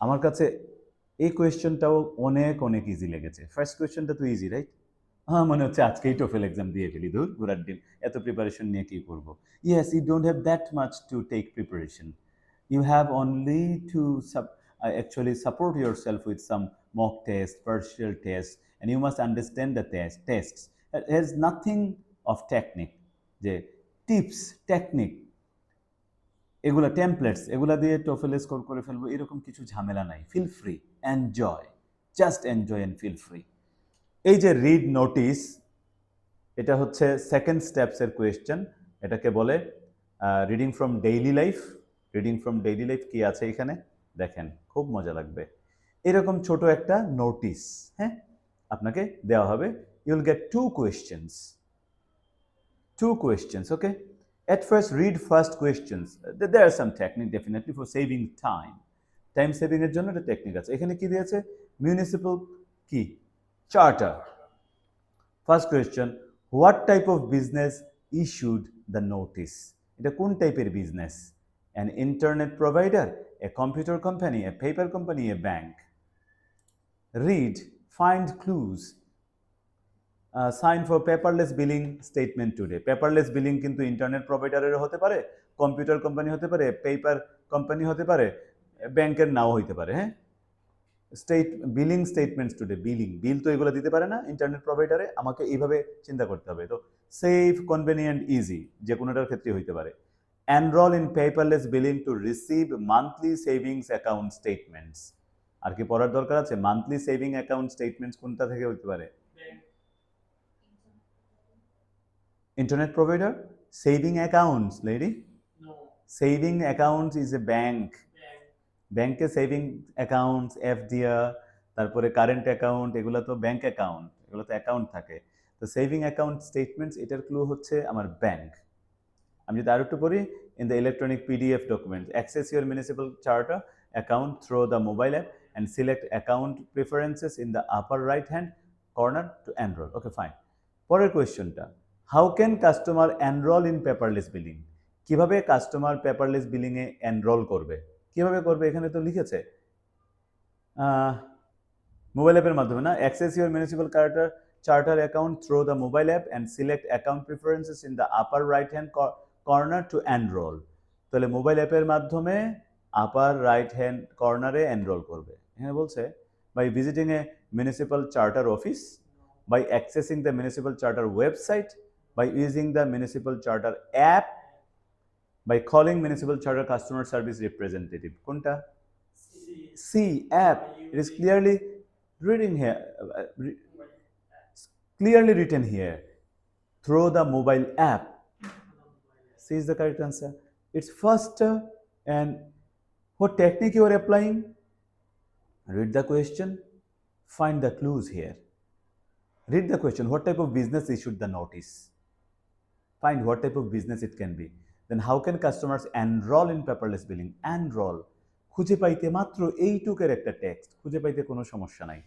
আমার কাছে এই কোয়েশ্চেনটাও অনেক অনেক ইজি লেগেছে। ফার্স্ট কোয়েশ্চেনটা তো ইজি, রাইট? মনে হচ্ছে আজকেই টোফেল এক্সাম দিয়ে ফেলি, ধুর ঘোরার ডিম, এত প্রিপারেশন নিয়ে কি করব? Yes, you don't have that much to take preparation. You have only to actually support yourself with some mock test, partial test, and you must understand the tests. It has nothing of technique. যে tips, technique, এগুলা templates, এগুলা দিয়ে TOEFL score করে ফেলবো এরকম কিছু ঝামেলা নাই। Feel free, enjoy, just enjoy and feel free. এই যে রিড নোটিস, এটা হচ্ছে সেকেন্ড স্টেপসের কোয়েশ্চেন। এটাকে বলে reading from daily life. Reading from daily life কি আছে এখানে দেখেন, খুব মজা লাগবে। এরকম ছোট একটা নোটিস, হ্যাঁ, আপনাকে দেওয়া হবে। You'll get to questions, okay? At first, read first questions. There are some technique definitely for saving time. Time saving এর জন্য একটা টেকনিক আছে। এখানে কি দিয়েছে? মিউনিসিপাল কি charter. First question, what type of business issued the notice? এটা কোন টাইপের business? An internet provider, a computer company, a paper company, a bank? Read, find clues. Sign for paperless billing statement today. Paperless billing কিন্তু internet প্রোভাইডারের হতে পারে, computer company হতে পারে, paper company হতে পারে, ব্যাংকের নাও হইতে পারে, হ্যাঁ। বিলিং স্টেটমেন্টস টুডে, বিল তো এগুলো দিতে পারে না ইন্টারনেট প্রোভাইডারে, আমাকে এইভাবে চিন্তা করতে হবে। তো সেফ, কনভেনিয়েন্ট, ইজি, যে কোনোটার ক্ষেত্রে হইতে পারে। Enrol in paperless billing to receive monthly savings account statements. আর কি পড়ার দরকার আছে? মান্থলি সেভিং অ্যাকাউন্ট স্টেটমেন্টস কোনটা থেকে হইতে পারে? Internet provider? Saving accounts, lady? No. Saving accounts is a bank. ব্যাংকে সেভিং অ্যাকাউন্টস, এফডিআর, তারপরে কারেন্ট অ্যাকাউন্ট, এগুলো তো ব্যাংক অ্যাকাউন্ট, এগুলো তো অ্যাকাউন্ট থাকে। তো সেভিং অ্যাকাউন্ট স্টেটমেন্টস, এটার ক্লু হচ্ছে আমার ব্যাংক। আমি যদি আরো একটু পড়ি, in the electronic PDF document access your municipal charter account through the mobile app and select account preferences in the upper right hand corner to enrol. Okay, fine. পরের কোয়েশ্চনটা, how can customer enrol in paperless billing? কিভাবে customer paperless বিলিংয়ে enrol করবে? কিভাবে করবে? এখানে তো লিখেছে mobile অ্যাপের মাধ্যমে না? Access your municipal charter account through the mobile app and select account preferences in the upper right hand corner to enrol. তাহলে মোবাইল অ্যাপের মাধ্যমে আপার রাইট হ্যান্ড কর্নারে এনরোল করবে। এখানে বলছে by visiting a municipal charter office, by accessing the municipal charter website, by using the municipal charter app, by calling municipal charter customer service representative. Kunta? C, app. It is clearly reading here, clearly written here, through the mobile app. C is the correct answer. It's faster. And what technique you are applying? Read the question, find the clues here. Read the question, what type of business issued the notice? Find what type of business it can be. Then how can customers enroll in paperless billing? Enroll, খুঁজে পাইতে মাত্র এইটুকের একটা text, খুঁজে পাইতে কোনো সমস্যা নাই।